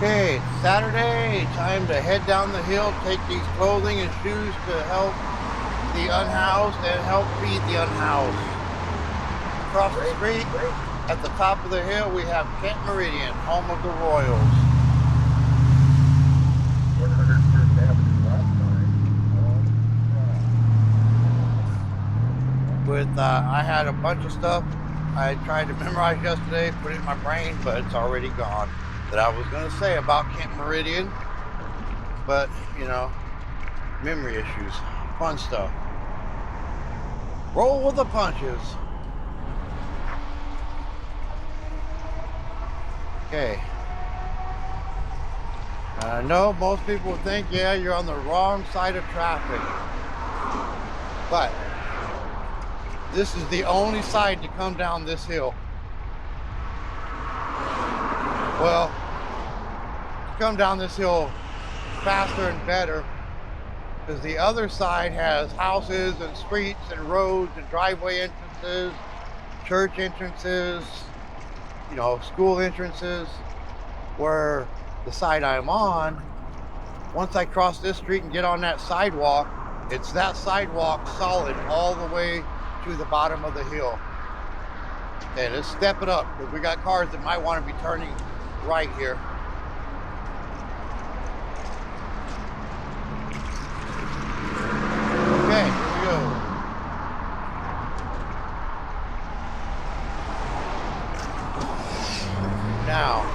Okay, it's Saturday, time to head down the hill, take these clothing and shoes to help the unhoused and help feed the unhoused. Across the street, at the top of the hill, we have Kent Meridian, home of the Royals. 101st Avenue last night. With I had a bunch of stuff I tried to memorize yesterday, put it in my brain, but it's already gone. That I was going to say about Kent Meridian, but you know, memory issues, fun stuff. Roll with the punches. Okay. I know most people would think, yeah, you're on the wrong side of traffic. But this is the only side to come down this hill. Well, to come down this hill faster and better, because the other side has houses and streets and roads and driveway entrances, church entrances, you know, school entrances, where the side I'm on, once I cross this street and get on that sidewalk, it's that sidewalk solid all the way to the bottom of the hill. Okay, let's step it up, because we got cars that might want to be turning right here. Okay, here we go. Now,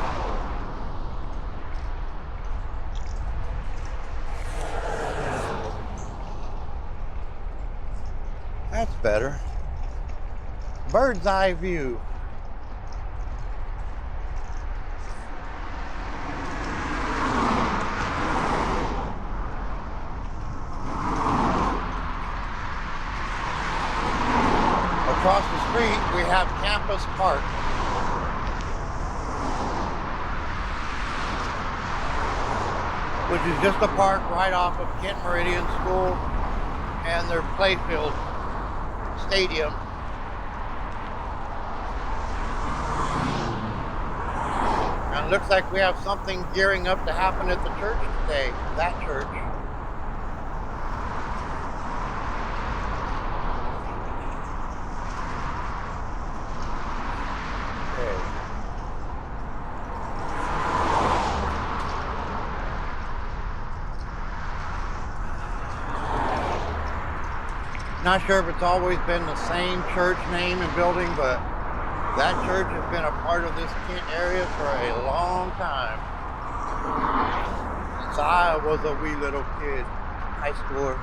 that's better. Bird's eye view. Across the street, we have Campus Park. Which is just a park right off of Kent Meridian School and their playfield stadium. And it looks like we have something gearing up to happen at the church today, that church. Not sure if it's always been the same church name and building, but that church has been a part of this Kent area for a long time. Since I was a wee little kid, high schooler.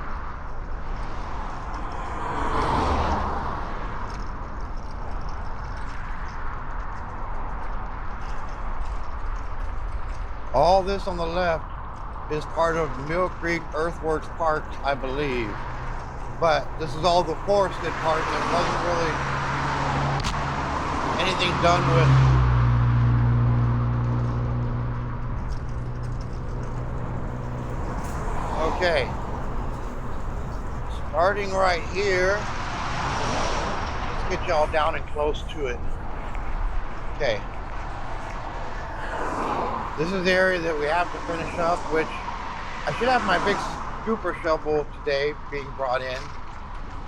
All this on the left is part of Mill Creek Earthworks Park, I believe. But this is all the forested part that wasn't really anything done with. Okay. Starting right here. Let's get y'all down and close to it. Okay. This is the area that we have to finish up, which I should have my big scooper shovel today being brought in.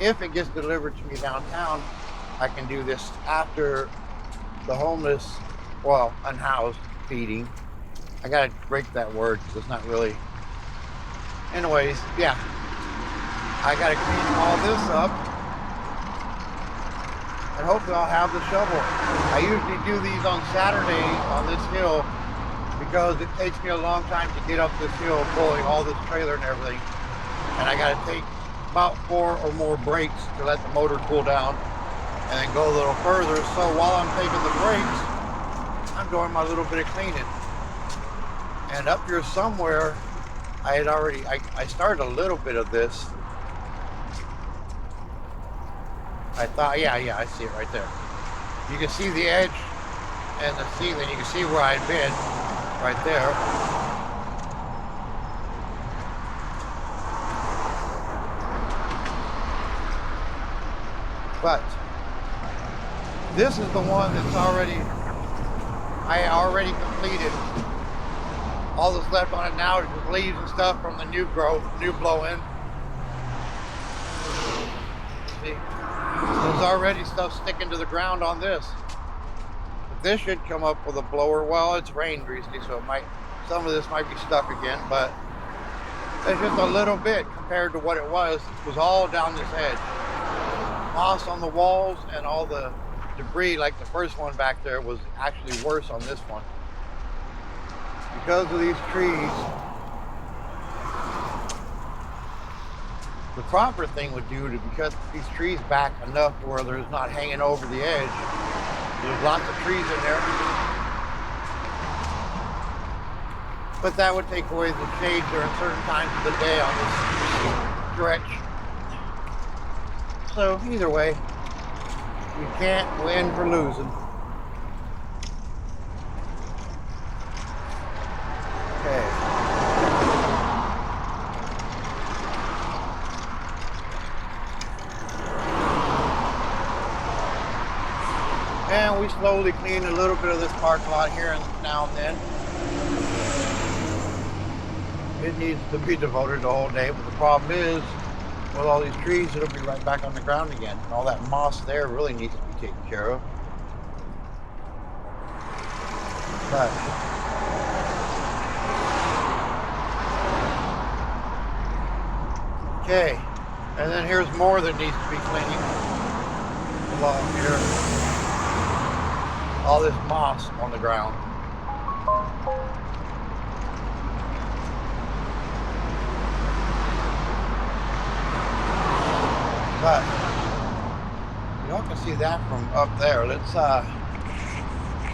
If it gets delivered to me downtown, I can do this after the homeless, well, unhoused feeding. I gotta break that word because it's not really. Anyways, yeah. I gotta clean all this up. And hopefully I'll have the shovel. I usually do these on Saturdays on this hill because it takes me a long time to get up this hill pulling all this trailer and everything. And I gotta take about 4 or more breaks to let the motor cool down and then go a little further. So while I'm taking the breaks, I'm doing my little bit of cleaning. And up here somewhere, I started a little bit of this. I thought, yeah, I see it right there. You can see the edge and the ceiling. You can see where I'd been right there. But this is the one that's I already completed. All that's left on it now is just leaves and stuff from the new growth, new blow-in. See, there's already stuff sticking to the ground on this. But this should come up with a blower. Well, it's rain greasy, so some of this might be stuck again, but it's just a little bit compared to what it was. It was all down this edge. Moss on the walls and all the debris, like the first one back there, was actually worse on this one. Because of these trees, the proper thing would do to cut these trees back enough to where there's not hanging over the edge. There's lots of trees in there. But that would take away the shade during certain times of the day on this stretch. So either way, you can't win for losing. Okay. And we slowly clean a little bit of this parking lot here and now and then. It needs to be devoted the whole day, but the problem is, with all these trees, it'll be right back on the ground again. And all that moss there really needs to be taken care of. But okay, and then here's more that needs to be cleaning along here. All this moss on the ground. But you all can see that from up there. Let's so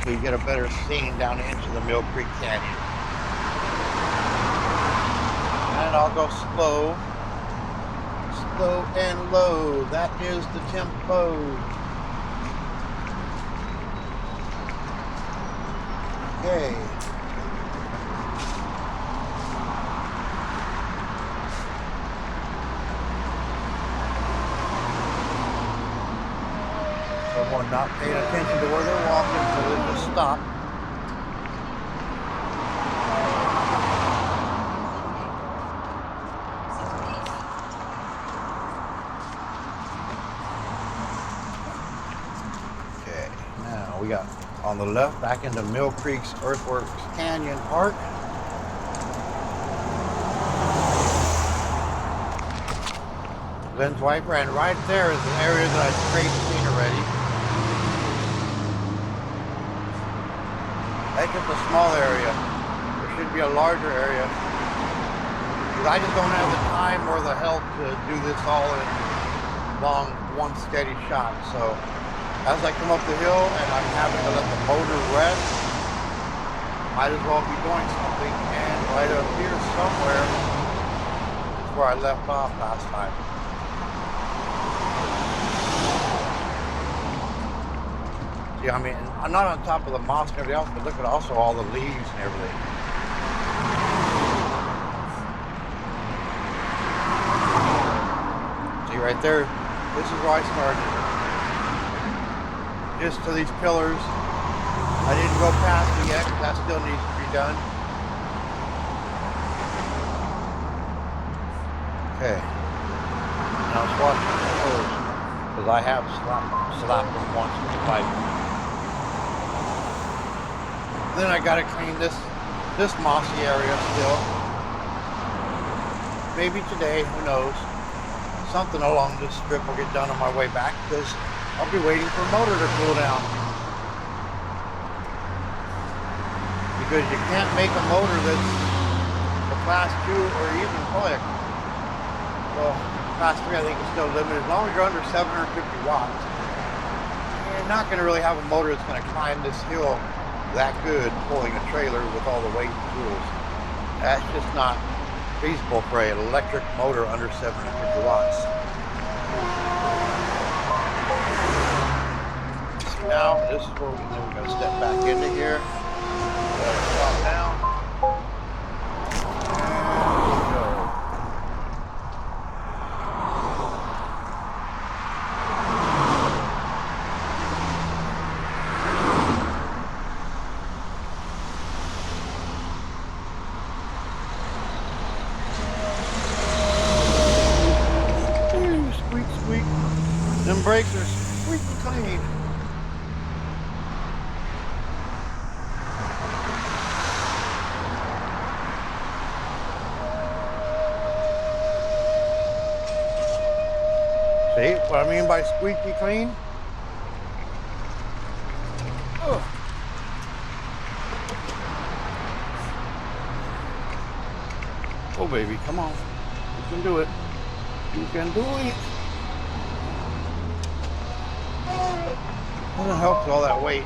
you get a better scene down into the Mill Creek Canyon. And I'll go slow and low. That is the tempo. Okay. Someone not paying attention to where they're walking, so they just stop. Okay, now we got on the left back into Mill Creek's Earthworks Canyon Park. Lens wiper, and right there is an area that I scraped clean already. That's just a small area. There should be a larger area. Because I just don't have the time or the help to do this all in one steady shot. So as I come up the hill and I'm having to let the motor rest, might as well be doing something. And right up here somewhere is where I left off last time. See, I mean, I'm not on top of the moss and everything else, but look at also all the leaves and everything. See right there, this is where I started. Just to these pillars. I didn't go past it yet, because that still needs to be done. Okay. Now let's watch the pillars, because I have slapped them once or twice. Then I gotta clean this mossy area still. Maybe today, who knows? Something along this strip will get done on my way back, because I'll be waiting for a motor to cool down. Because you can't make a motor that's a class 2 or even quick. Well, class 3 I think is still limited. As long as you're under 750 watts, you're not going to really have a motor that's going to climb this hill that good pulling a trailer with all the weight and tools. That's just not feasible for an electric motor under 750 watts. So now this is where we're going to step back into here. Drop down. And go. What I mean by squeaky clean? Oh. Oh, baby, come on. You can do it. You can do it. Doesn't help with all that weight.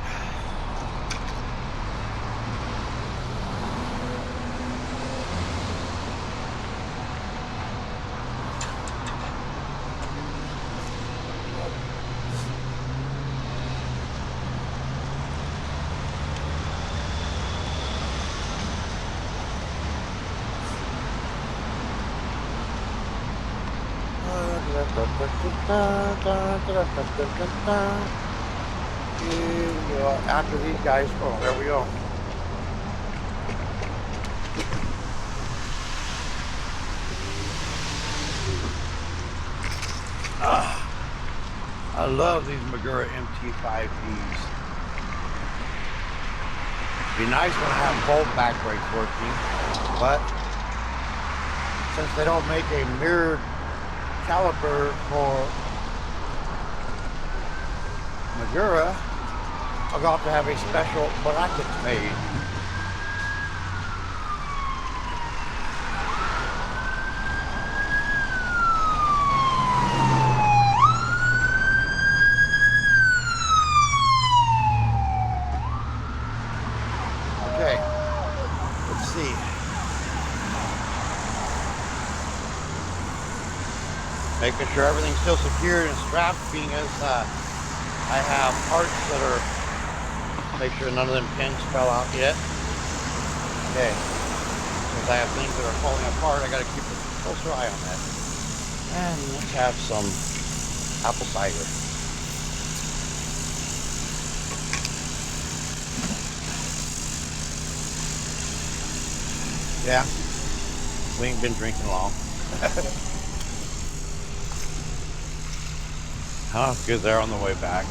After these guys, oh, there we go. I love these Magura MT5Ds. Be nice when I have both back brakes working, but since they don't make a mirrored caliper for Magura, I'll have to have a special bracket made. Okay, let's see. Making sure everything's still secured and strapped, being as I have parts that are, make sure none of them pins fell out yet. Okay, since I have things that are falling apart, I got to keep a closer eye on that. And let's have some apple cider. Yeah, we ain't been drinking long. Huh? Good there on the way back.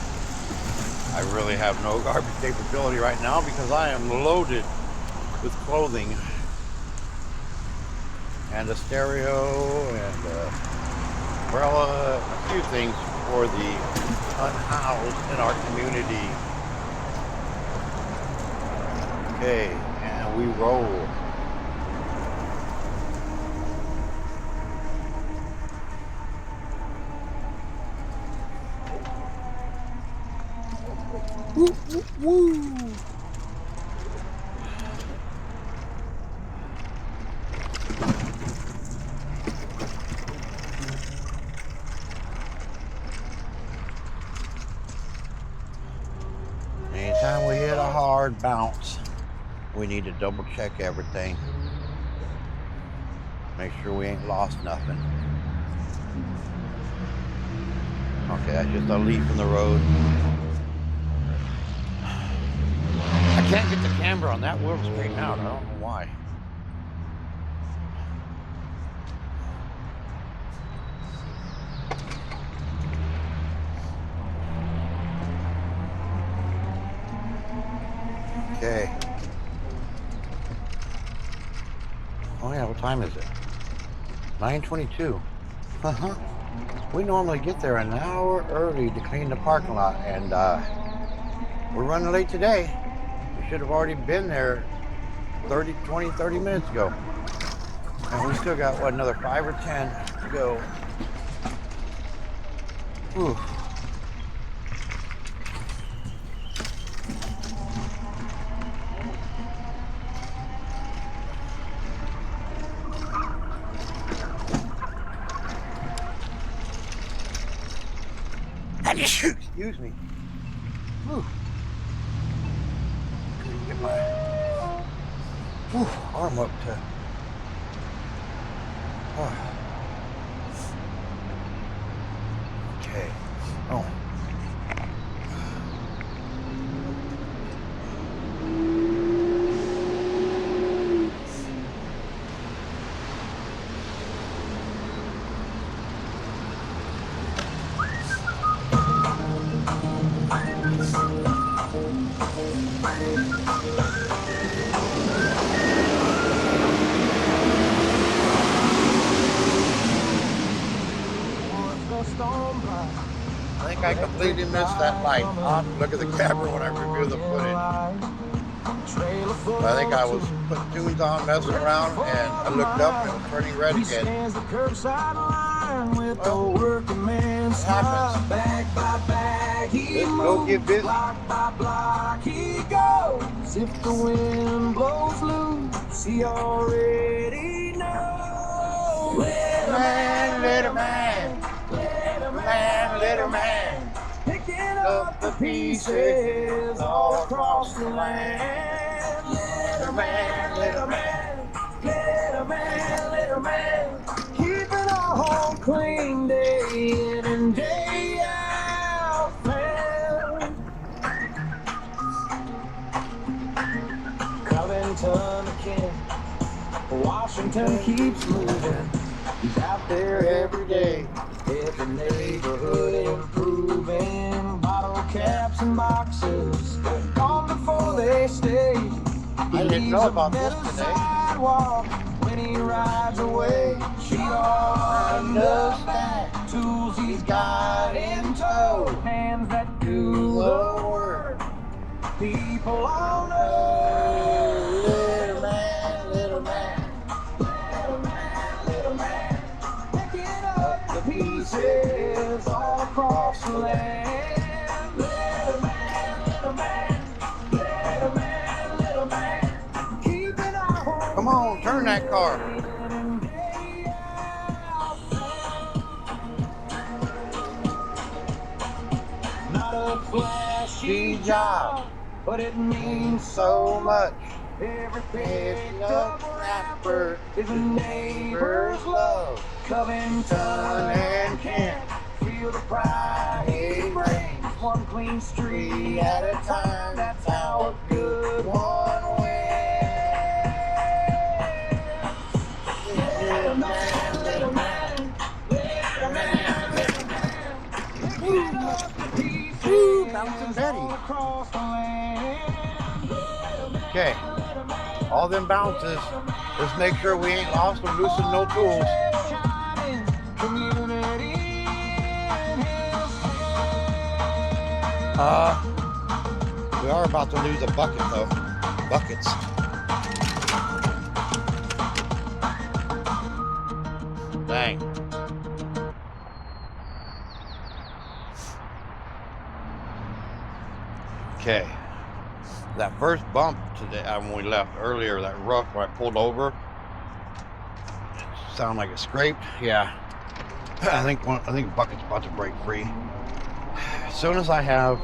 I really have no garbage capability right now because I am loaded with clothing and a stereo and a umbrella and a few things for the unhoused in our community. Okay, and we roll. Woo, woo, woo. Anytime we hit a hard bounce, we need to double check everything. Make sure we ain't lost nothing. Okay, that's just a leaf in the road. I can't get the camera on that wheel to straighten out. I don't know why. Okay. Oh yeah, what time is it? 9:22. Uh-huh. We normally get there an hour early to clean the parking lot, and we're running late today. We should have already been there 30 minutes ago. And we still got, what, another 5 or 10 to go. Whew. Excuse me. Whew. Couldn't get my arm up to. Okay. Oh. I think I completely missed that light. I'll have to look at the camera when I review the footage. But I think I was putting tunes on, messing around, and I looked up and it was turning red again. Well, it happens. Let's go get busy. If the wind blows loose, he already knows. Little man, little man, little man, Picking up the pieces all across the land. Little man, little man, little man, little man, keeping our home clean day in and day out, man. Covington, Kent, Washington keeps moving. He's out there every day. Every neighborhood improving. Bottle caps and boxes gone before they stay. I didn't know about this today. Sidewalk when he rides away. She don't understand tools he's got in tow. Hands that do the work. People all know. Little man, little man. Pieces all across the land. Little man, little man, little man, little man, keeping our home. Come on, turn that car. Not a flashy job, but it means So much. every It's picked no up rapper is a neighbor's love. Covington and Kent, feel the pride he brings. One clean street at a time, that's how a good one wins. Little man, little man, little man, little man, picking up the pieces Woo, bouncing Betty. all across the land. Okay, all them bounces. Let's make sure we ain't lost them, loosen no tools. We are about to lose a bucket though. Buckets. Dang. Okay. That first bump today when we left earlier, that rough when I pulled over, it sounded like it scraped. Yeah. I think bucket's about to break free. As soon as I have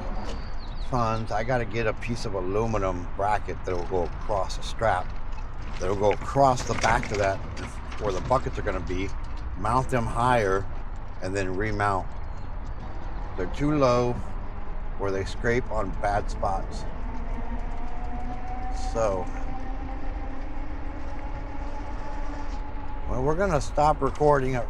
funds, I got to get a piece of aluminum bracket that will go across a strap, that will go across the back of that where the buckets are going to be, mount them higher, and then remount. They're too low where they scrape on bad spots. So, well, we're going to stop recording at